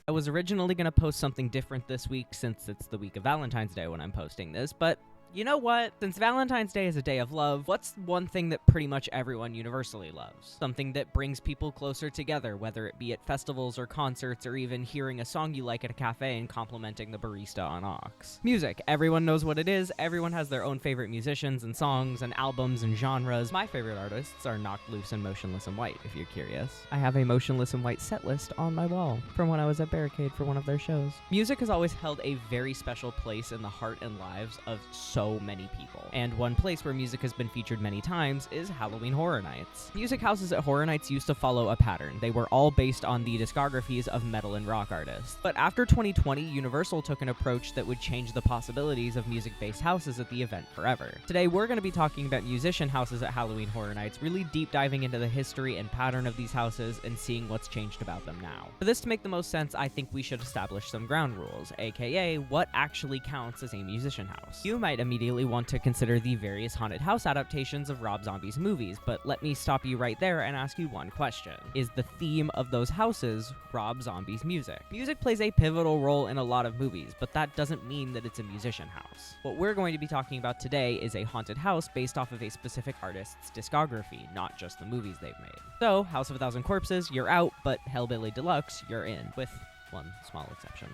I was originally going to post something different this week since it's the week of Valentine's Day when I'm posting this, but you know what? Since Valentine's Day is a day of love, what's one thing that pretty much everyone universally loves? Something that brings people closer together, whether it be at festivals or concerts or even hearing a song you like at a cafe and complimenting the barista on Aux. Music. Everyone knows what it is. Everyone has their own favorite musicians and songs and albums and genres. My favorite artists are Knocked Loose and Motionless in White, if you're curious. I have a Motionless in White set list on my wall from when I was at Barricade for one of their shows. Music has always held a very special place in the heart and lives of so many people. And one place where music has been featured many times is Halloween Horror Nights. Music houses at Horror Nights used to follow a pattern. They were all based on the discographies of metal and rock artists. But after 2020, Universal took an approach that would change the possibilities of music-based houses at the event forever. Today, we're going to be talking about musician houses at Halloween Horror Nights, really deep diving into the history and pattern of these houses and seeing what's changed about them now. For this to make the most sense, I think we should establish some ground rules, aka what actually counts as a musician house. You might immediately want to consider the various haunted house adaptations of Rob Zombie's movies, but let me stop you right there and ask you one question. Is the theme of those houses Rob Zombie's music? Music plays a pivotal role in a lot of movies, but that doesn't mean that it's a musician house. What we're going to be talking about today is a haunted house based off of a specific artist's discography, not just the movies they've made. So, House of a Thousand Corpses, you're out, but Hellbilly Deluxe, you're in, with one small exception.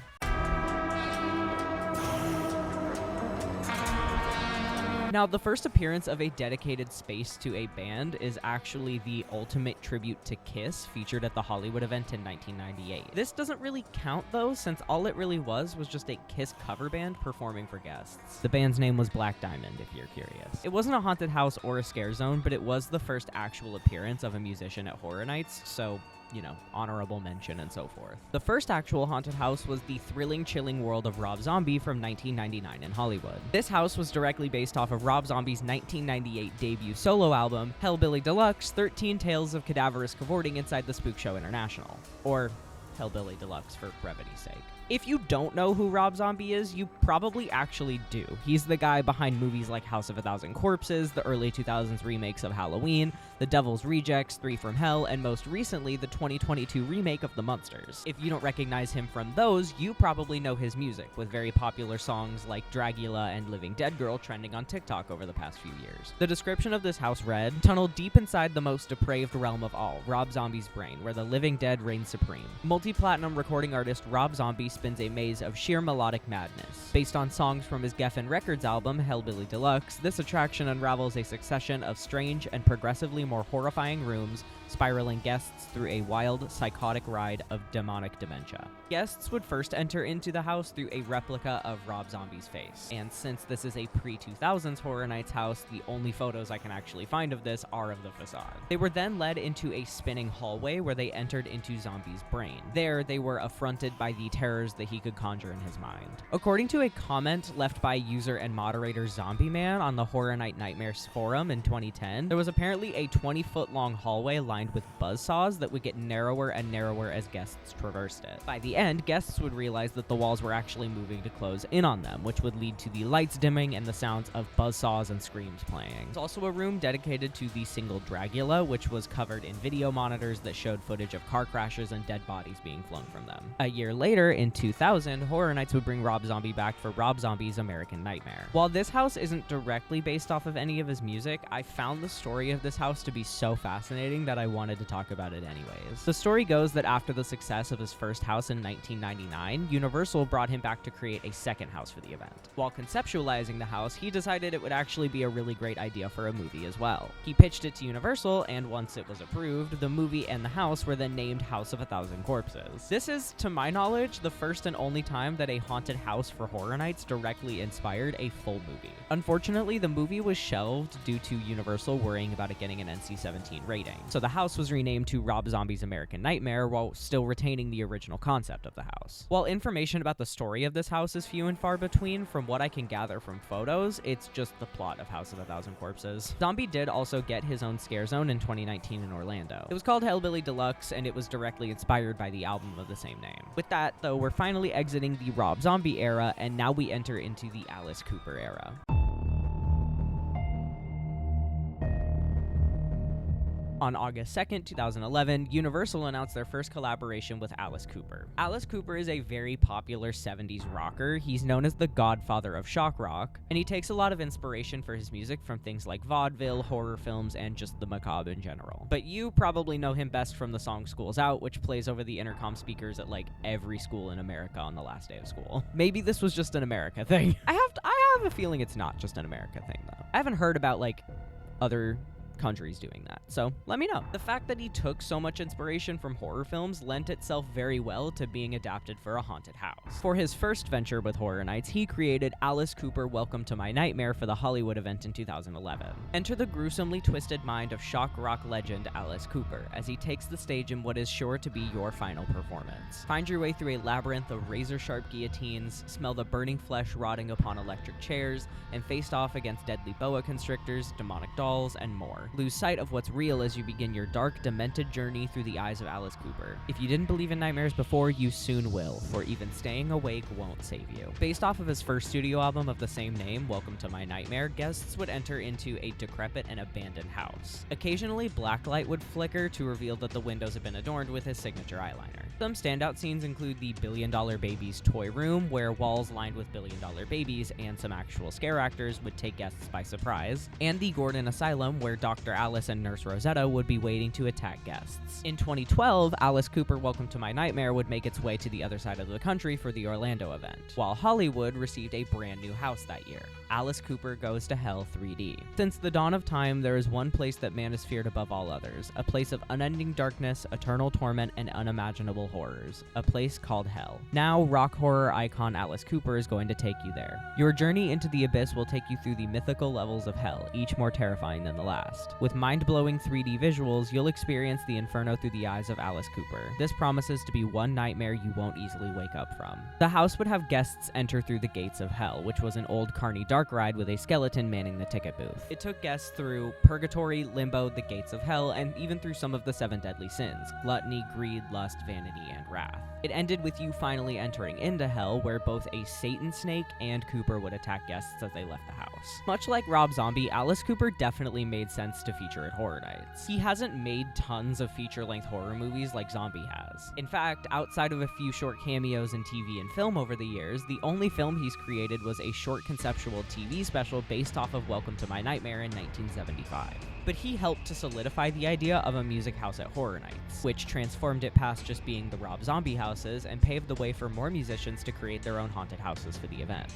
Now, the first appearance of a dedicated space to a band is actually the ultimate tribute to Kiss, featured at the Hollywood event in 1998. This doesn't really count, though, since all it really was just a Kiss cover band performing for guests. The band's name was Black Diamond, if you're curious. It wasn't a haunted house or a scare zone, but it was the first actual appearance of a musician at Horror Nights, so honorable mention and so forth. The first actual haunted house was the thrilling, chilling world of Rob Zombie from 1999 in Hollywood. This house was directly based off of Rob Zombie's 1998 debut solo album, Hellbilly Deluxe, 13 Tales of Cadaverous Cavorting Inside the Spook Show International, or Hellbilly Deluxe for brevity's sake. If you don't know who Rob Zombie is, you probably actually do. He's the guy behind movies like House of a Thousand Corpses, the early 2000s remakes of Halloween, The Devil's Rejects, 3 from Hell, and most recently, the 2022 remake of The Munsters. If you don't recognize him from those, you probably know his music, with very popular songs like Dragula and Living Dead Girl trending on TikTok over the past few years. The description of this house read, "Tunnel deep inside the most depraved realm of all, Rob Zombie's brain, where the living dead reign supreme. Multi-platinum recording artist Rob Zombie spins a maze of sheer melodic madness. Based on songs from his Geffen Records album, Hellbilly Deluxe, this attraction unravels a succession of strange and progressively more horrifying rooms, spiraling guests through a wild, psychotic ride of demonic dementia." Guests would first enter into the house through a replica of Rob Zombie's face, and since this is a pre-2000s Horror Nights house, the only photos I can actually find of this are of the facade. They were then led into a spinning hallway where they entered into Zombie's brain. There, they were affronted by the terrors that he could conjure in his mind. According to a comment left by user and moderator Zombie Man on the Horror Night Nightmares forum in 2010, there was apparently a 20-foot-long hallway lined with buzzsaws that would get narrower and narrower as guests traversed it. By the end, guests would realize that the walls were actually moving to close in on them, which would lead to the lights dimming and the sounds of buzzsaws and screams playing. There's also a room dedicated to the single Dragula, which was covered in video monitors that showed footage of car crashes and dead bodies being flown from them. A year later, in 2000, Horror Nights would bring Rob Zombie back for Rob Zombie's American Nightmare. While this house isn't directly based off of any of his music, I found the story of this house to be so fascinating that I wanted to talk about it anyways. The story goes that after the success of his first house in 1999, Universal brought him back to create a second house for the event. While conceptualizing the house, he decided it would actually be a really great idea for a movie as well. He pitched it to Universal, and once it was approved, the movie and the house were then named House of a Thousand Corpses. This is, to my knowledge, the first and only time that a haunted house for Horror Nights directly inspired a full movie. Unfortunately, the movie was shelved due to Universal worrying about it getting an NC-17 rating, so the house was renamed to Rob Zombie's American Nightmare while still retaining the original concept of the house. While information about the story of this house is few and far between, from what I can gather from photos, it's just the plot of House of a Thousand Corpses. Zombie did also get his own scare zone in 2019 in Orlando. It was called Hellbilly Deluxe, and it was directly inspired by the album of the same name. With that, though, we're finally exiting the Rob Zombie era, and now we enter into the Alice Cooper era. On August 2nd, 2011, Universal announced their first collaboration with Alice Cooper. Alice Cooper is a very popular 70s rocker. He's known as the godfather of shock rock, and he takes a lot of inspiration for his music from things like vaudeville, horror films, and just the macabre in general. But you probably know him best from the song School's Out, which plays over the intercom speakers at like every school in America on the last day of school. Maybe this was just an America thing. I have a feeling it's not just an America thing, though. I haven't heard about like other countries doing that, so let me know. The fact that he took so much inspiration from horror films lent itself very well to being adapted for a haunted house. For his first venture with Horror Nights, he created Alice Cooper Welcome to My Nightmare for the Hollywood event in 2011. Enter the gruesomely twisted mind of shock rock legend Alice Cooper as he takes the stage in what is sure to be your final performance. Find your way through a labyrinth of razor-sharp guillotines, smell the burning flesh rotting upon electric chairs, and face off against deadly boa constrictors, demonic dolls, and more. Lose sight of what's real as you begin your dark, demented journey through the eyes of Alice Cooper. If you didn't believe in nightmares before, you soon will, for even staying awake won't save you. Based off of his first studio album of the same name, Welcome to My Nightmare, guests would enter into a decrepit and abandoned house. Occasionally, black light would flicker to reveal that the windows had been adorned with his signature eyeliner. Some standout scenes include the Billion Dollar Babies toy room, where walls lined with Billion Dollar Babies and some actual scare actors would take guests by surprise, and the Gordon Asylum, where Dr. Alice and Nurse Rosetta would be waiting to attack guests. In 2012, Alice Cooper Welcome to My Nightmare would make its way to the other side of the country for the Orlando event, while Hollywood received a brand new house that year, Alice Cooper Goes to Hell 3D. Since the dawn of time, there is one place that man has feared above all others, a place of unending darkness, eternal torment, and unimaginable horrors, a place called Hell. Now, rock horror icon Alice Cooper is going to take you there. Your journey into the abyss will take you through the mythical levels of hell, each more terrifying than the last. With mind-blowing 3D visuals, you'll experience the inferno through the eyes of Alice Cooper. This promises to be one nightmare you won't easily wake up from. The house would have guests enter through the gates of hell, which was an old carny dark ride with a skeleton manning the ticket booth. It took guests through purgatory, limbo, the gates of hell, and even through some of the 7 deadly sins: gluttony, greed, lust, vanity, and wrath. It ended with you finally entering into hell, where both a Satan snake and Cooper would attack guests as they left the house. Much like Rob Zombie, Alice Cooper definitely made sense to feature at Horror Nights. He hasn't made tons of feature-length horror movies like Zombie has. In fact, outside of a few short cameos in TV and film over the years, the only film he's created was a short conceptual TV special based off of Welcome to My Nightmare in 1975. But he helped to solidify the idea of a music house at Horror Nights, which transformed it past just being the Rob Zombie houses and paved the way for more musicians to create their own haunted houses for the event.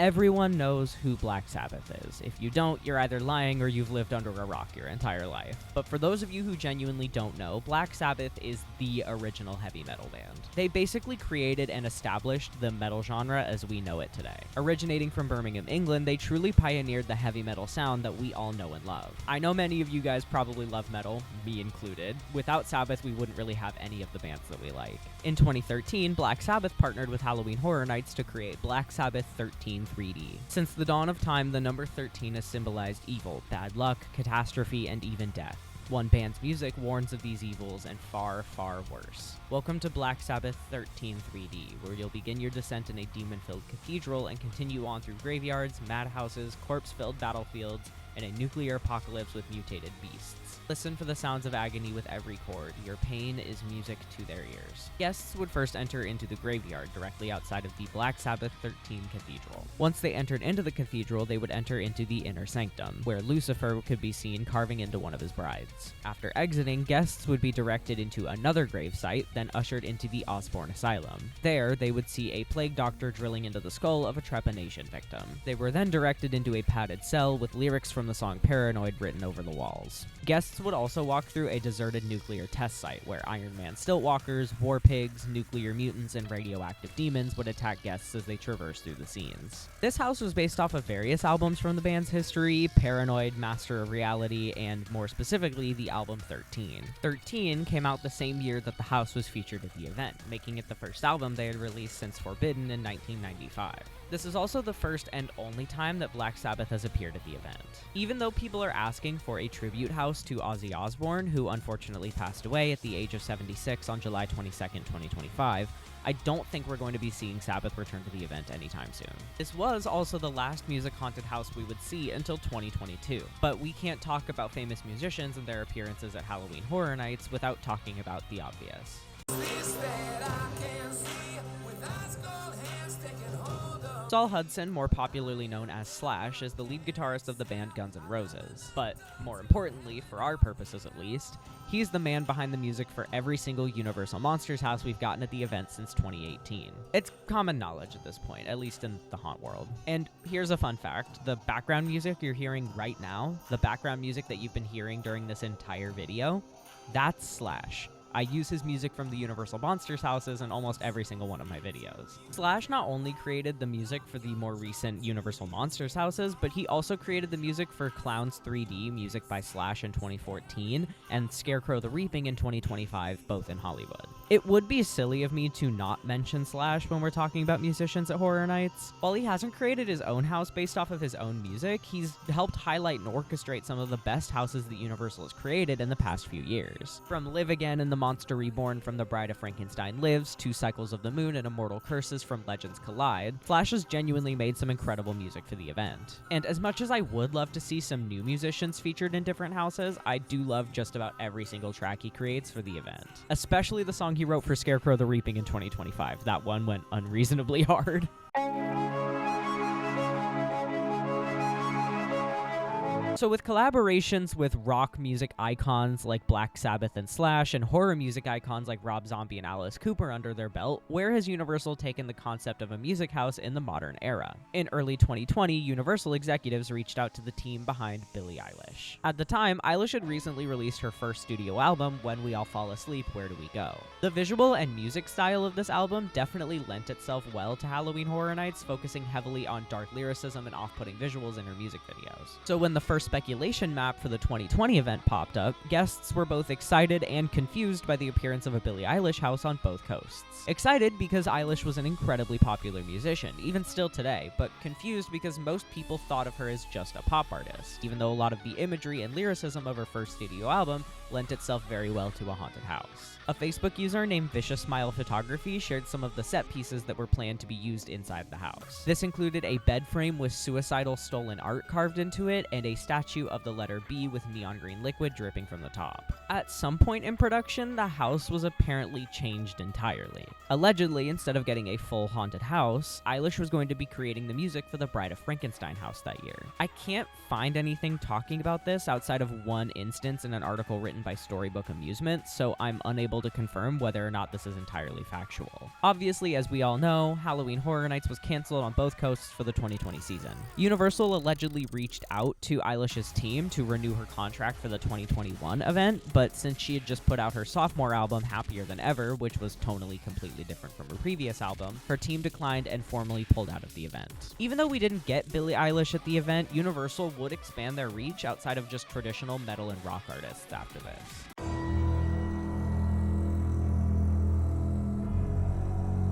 Everyone knows who Black Sabbath is. If you don't, you're either lying or you've lived under a rock your entire life. But for those of you who genuinely don't know, Black Sabbath is the original heavy metal band. They basically created and established the metal genre as we know it today. Originating from Birmingham, England, they truly pioneered the heavy metal sound that we all know and love. I know many of you guys probably love metal, me included. Without Sabbath, we wouldn't really have any of the bands that we like. In 2013, Black Sabbath partnered with Halloween Horror Nights to create Black Sabbath 13 3D. Since the dawn of time, the number 13 has symbolized evil, bad luck, catastrophe, and even death. One band's music warns of these evils and far, far worse. Welcome to Black Sabbath 13 3D, where you'll begin your descent in a demon-filled cathedral and continue on through graveyards, madhouses, corpse-filled battlefields, and a nuclear apocalypse with mutated beasts. Listen for the sounds of agony with every chord. Your pain is music to their ears. Guests would first enter into the graveyard directly outside of the Black Sabbath 13 cathedral. Once they entered into the cathedral, they would enter into the inner sanctum, where Lucifer could be seen carving into one of his brides. After exiting, guests would be directed into another gravesite, then ushered into the Osborne Asylum. There, they would see a plague doctor drilling into the skull of a trepanation victim. They were then directed into a padded cell with lyrics from the song Paranoid written over the walls. Guests would also walk through a deserted nuclear test site where Iron Man stiltwalkers, war pigs, nuclear mutants, and radioactive demons would attack guests as they traverse through the scenes. This house was based off of various albums from the band's history: Paranoid, Master of Reality, and more specifically, the album 13. 13 came out the same year that the house was featured at the event, making it the first album they had released since Forbidden in 1995. This is also the first and only time that Black Sabbath has appeared at the event. Even though people are asking for a tribute house to Ozzy Osbourne, who unfortunately passed away at the age of 76 on July 22nd, 2025, I don't think we're going to be seeing Sabbath return to the event anytime soon. This was also the last music haunted house we would see until 2022, but we can't talk about famous musicians and their appearances at Halloween Horror Nights without talking about the obvious. Saul Hudson, more popularly known as Slash, is the lead guitarist of the band Guns N' Roses. But, more importantly, for our purposes at least, he's the man behind the music for every single Universal Monsters house we've gotten at the event since 2018. It's common knowledge at this point, at least in the haunt world. And here's a fun fact, the background music you're hearing right now, the background music that you've been hearing during this entire video, that's Slash. I use his music from the Universal Monsters houses in almost every single one of my videos. Slash not only created the music for the more recent Universal Monsters houses, but he also created the music for Clowns 3D, music by Slash in 2014, and Scarecrow the Reaping in 2025, both in Hollywood. It would be silly of me to not mention Slash when we're talking about musicians at Horror Nights. While he hasn't created his own house based off of his own music, he's helped highlight and orchestrate some of the best houses that Universal has created in the past few years. From Live Again and the Monster Reborn from The Bride of Frankenstein Lives, to Cycles of the Moon and Immortal Curses from Legends Collide, Slash has genuinely made some incredible music for the event. And as much as I would love to see some new musicians featured in different houses, I do love just about every single track he creates for the event. Especially the song he wrote for Scarecrow the Reaping in 2025. That one went unreasonably hard. So with collaborations with rock music icons like Black Sabbath and Slash, and horror music icons like Rob Zombie and Alice Cooper under their belt, where has Universal taken the concept of a music house in the modern era? In early 2020, Universal executives reached out to the team behind Billie Eilish. At the time, Eilish had recently released her first studio album, When We All Fall Asleep, Where Do We Go? The visual and music style of this album definitely lent itself well to Halloween Horror Nights, focusing heavily on dark lyricism and off-putting visuals in her music videos. So when the first speculation map for the 2020 event popped up, guests were both excited and confused by the appearance of a Billie Eilish house on both coasts. Excited because Eilish was an incredibly popular musician, even still today, but confused because most people thought of her as just a pop artist, even though a lot of the imagery and lyricism of her first studio album lent itself very well to a haunted house. A Facebook user named Vicious Smile Photography shared some of the set pieces that were planned to be used inside the house. This included a bed frame with suicidal stolen art carved into it, and a statue of the letter B with neon green liquid dripping from the top. At some point in production, the house was apparently changed entirely. Allegedly, instead of getting a full haunted house, Eilish was going to be creating the music for the Bride of Frankenstein house that year. I can't find anything talking about this outside of one instance in an article written by Storybook Amusement, so I'm unable to confirm whether or not this is entirely factual. Obviously, as we all know, Halloween Horror Nights was canceled on both coasts for the 2020 season. Universal allegedly reached out to Eilish's team to renew her contract for the 2021 event, but since she had just put out her sophomore album, Happier Than Ever, which was tonally completely different from her previous album, her team declined and formally pulled out of the event. Even though we didn't get Billie Eilish at the event, Universal would expand their reach outside of just traditional metal and rock artists after this.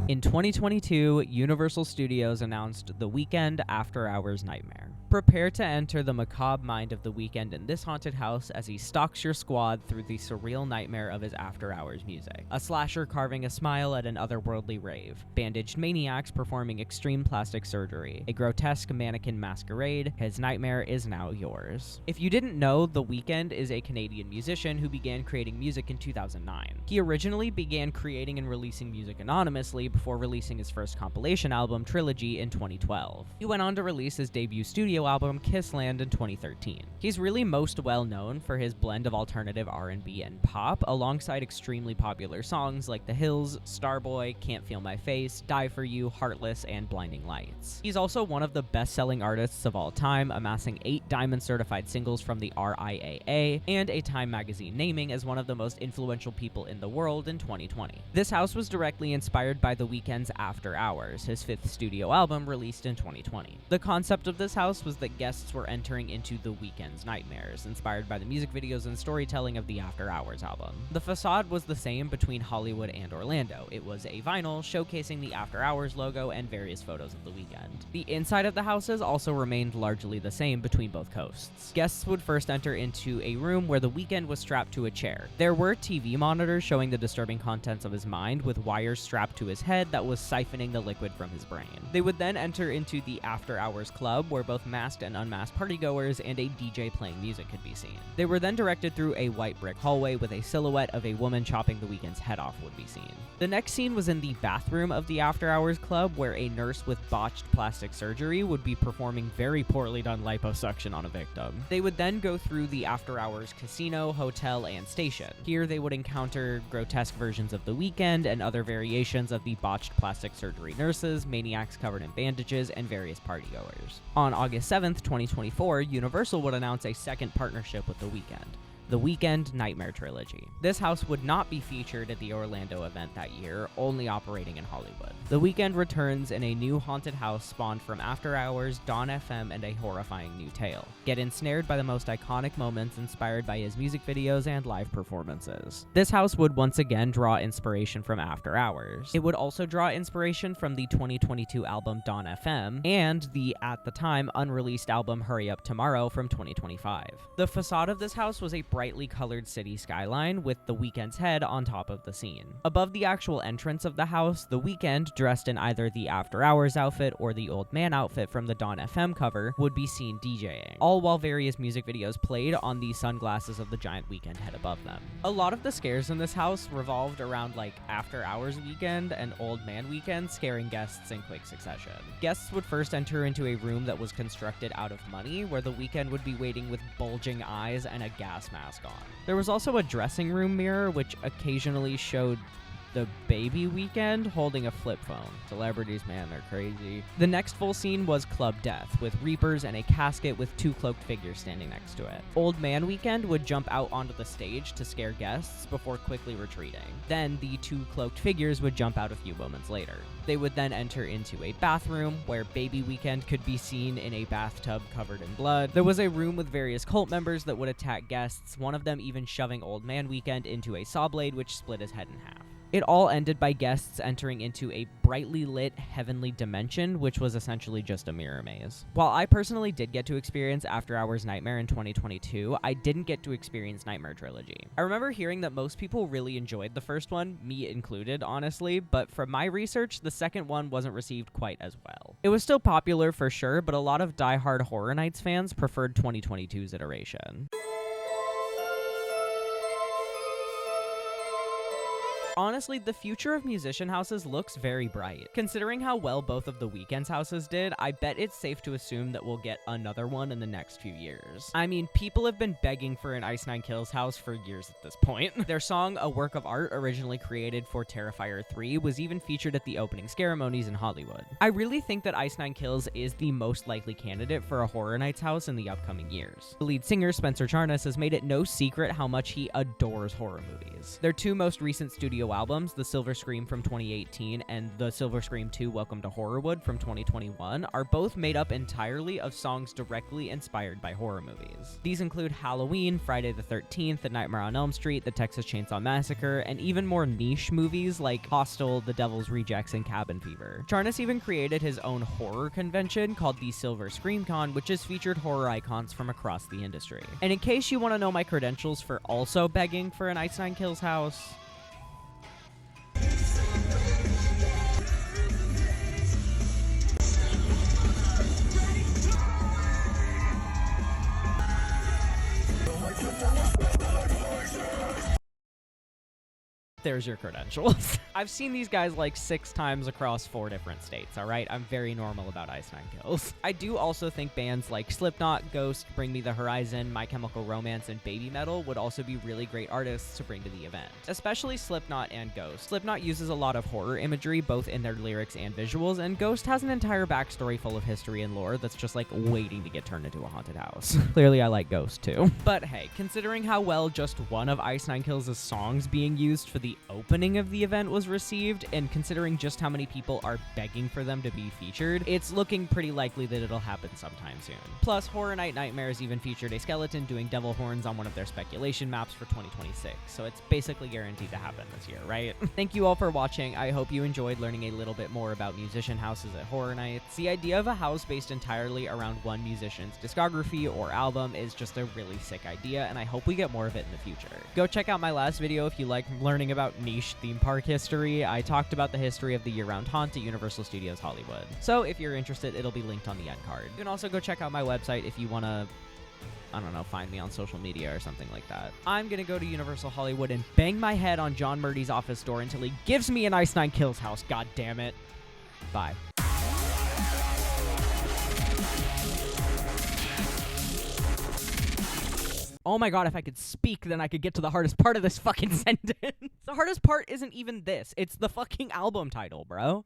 In 2022, Universal Studios announced The Weeknd After Hours Nightmare. Prepare to enter the macabre mind of The Weeknd in this haunted house as he stalks your squad through the surreal nightmare of his after-hours music. A slasher carving a smile at an otherworldly rave, bandaged maniacs performing extreme plastic surgery, a grotesque mannequin masquerade, his nightmare is now yours. If you didn't know, The Weeknd is a Canadian musician who began creating music in 2009. He originally began creating and releasing music anonymously before releasing his first compilation album, Trilogy, in 2012. He went on to release his debut studio album, Kissland, in 2013. He's really most well known for his blend of alternative R&B and pop, alongside extremely popular songs like The Hills, Starboy, Can't Feel My Face, Die For You, Heartless, and Blinding Lights. He's also one of the best-selling artists of all time, amassing 8 diamond-certified singles from the RIAA and a Time magazine naming as one of the most influential people in the world in 2020. This house was directly inspired by The Weeknd's After Hours, his 5th studio album released in 2020. The concept of this house was was that guests were entering into the Weeknd's nightmares, inspired by the music videos and storytelling of the After Hours album. The facade was the same between Hollywood and Orlando. It was a vinyl showcasing the After Hours logo and various photos of the Weeknd. The inside of the houses also remained largely the same between both coasts. Guests would first enter into a room where the Weeknd was strapped to a chair. There were TV monitors showing the disturbing contents of his mind, with wires strapped to his head that was siphoning the liquid from his brain. They would then enter into the After Hours club, where both masked and unmasked partygoers and a DJ playing music could be seen. They were then directed through a white brick hallway with a silhouette of a woman chopping the Weeknd's head off would be seen. The next scene was in the bathroom of the After Hours club, where a nurse with botched plastic surgery would be performing very poorly done liposuction on a victim. They would then go through the After Hours casino, hotel, and station. Here they would encounter grotesque versions of the Weeknd and other variations of the botched plastic surgery nurses, maniacs covered in bandages, and various partygoers. On August 7th, 2024, Universal would announce a second partnership with the Weeknd. The Weeknd Nightmare Trilogy. This house would not be featured at the Orlando event that year, only operating in Hollywood. The Weeknd returns in a new haunted house spawned from After Hours, Dawn FM, and a horrifying new tale. Get ensnared by the most iconic moments inspired by his music videos and live performances. This house would once again draw inspiration from After Hours. It would also draw inspiration from the 2022 album Dawn FM and the, at the time, unreleased album Hurry Up Tomorrow from 2025. The facade of this house was a brightly colored city skyline with the Weeknd's head on top of the scene. Above the actual entrance of the house, the Weeknd, dressed in either the After Hours outfit or the Old Man outfit from the Dawn FM cover, would be seen DJing, all while various music videos played on the sunglasses of the giant Weeknd head above them. A lot of the scares in this house revolved around like After Hours Weeknd and Old Man Weeknd scaring guests in quick succession. Guests would first enter into a room that was constructed out of money, where the Weeknd would be waiting with bulging eyes and a gas mask on. There was also a dressing room mirror which occasionally showed the baby Weeknd holding a flip phone. Celebrities, man, they're crazy. The next full scene was Club Death, with reapers and a casket with two cloaked figures standing next to it. Old Man Weeknd would jump out onto the stage to scare guests before quickly retreating. Then the two cloaked figures would jump out a few moments later. They would then enter into a bathroom where baby Weeknd could be seen in a bathtub covered in blood. There was a room with various cult members that would attack guests, one of them even shoving Old Man Weeknd into a saw blade which split his head in half. It all ended by guests entering into a brightly lit heavenly dimension, which was essentially just a mirror maze. While I personally did get to experience After Hours Nightmare in 2022, I didn't get to experience Nightmare Trilogy. I remember hearing that most people really enjoyed the first one, me included, honestly, but from my research, the second one wasn't received quite as well. It was still popular for sure, but a lot of die-hard Horror Nights fans preferred 2022's iteration. Honestly, the future of musician houses looks very bright. Considering how well both of the Weeknd's houses did, I bet it's safe to assume that we'll get another one in the next few years. I mean, people have been begging for an Ice Nine Kills house for years at this point. Their song, A Work of Art, originally created for Terrifier 3, was even featured at the opening ceremonies in Hollywood. I really think that Ice Nine Kills is the most likely candidate for a Horror Nights house in the upcoming years. The lead singer, Spencer Charnas, has made it no secret how much he adores horror movies. Their two most recent studio albums, The Silver Scream from 2018 and The Silver Scream 2 Welcome to Horrorwood from 2021, are both made up entirely of songs directly inspired by horror movies. These include Halloween, Friday the 13th, The Nightmare on Elm Street, The Texas Chainsaw Massacre, and even more niche movies like Hostel, The Devil's Rejects, and Cabin Fever. Charnas even created his own horror convention called the Silver Scream Con, which has featured horror icons from across the industry. And in case you want to know my credentials for also begging for an Ice Nine Kills house, there's your credentials. I've seen these guys like 6 times across 4 different states, alright? I'm very normal about Ice Nine Kills. I do also think bands like Slipknot, Ghost, Bring Me the Horizon, My Chemical Romance, and Baby Metal would also be really great artists to bring to the event. Especially Slipknot and Ghost. Slipknot uses a lot of horror imagery, both in their lyrics and visuals, and Ghost has an entire backstory full of history and lore that's just like waiting to get turned into a haunted house. Clearly I like Ghost too. But hey, considering how well just one of Ice Nine Kills' songs being used for the the opening of the event was received, and considering just how many people are begging for them to be featured, it's looking pretty likely that it'll happen sometime soon. Plus, Horror Night Nightmares even featured a skeleton doing devil horns on one of their speculation maps for 2026, so it's basically guaranteed to happen this year, right? Thank you all for watching. I hope you enjoyed learning a little bit more about musician houses at Horror Nights. The idea of a house based entirely around one musician's discography or album is just a really sick idea, and I hope we get more of it in the future. Go check out my last video if you like learning about niche theme park history. I talked about the history of the year-round haunt at Universal Studios Hollywood. So if you're interested, it'll be linked on the end card. You can also go check out my website if you want to, I don't know, find me on social media or something like that. I'm gonna go to Universal Hollywood and bang my head on John Murdy's office door until he gives me an Ice 9 Kills house, god damn it. Bye. Oh my god, if I could speak, then I could get to the hardest part of this fucking sentence. The hardest part isn't even this. It's the fucking album title, bro.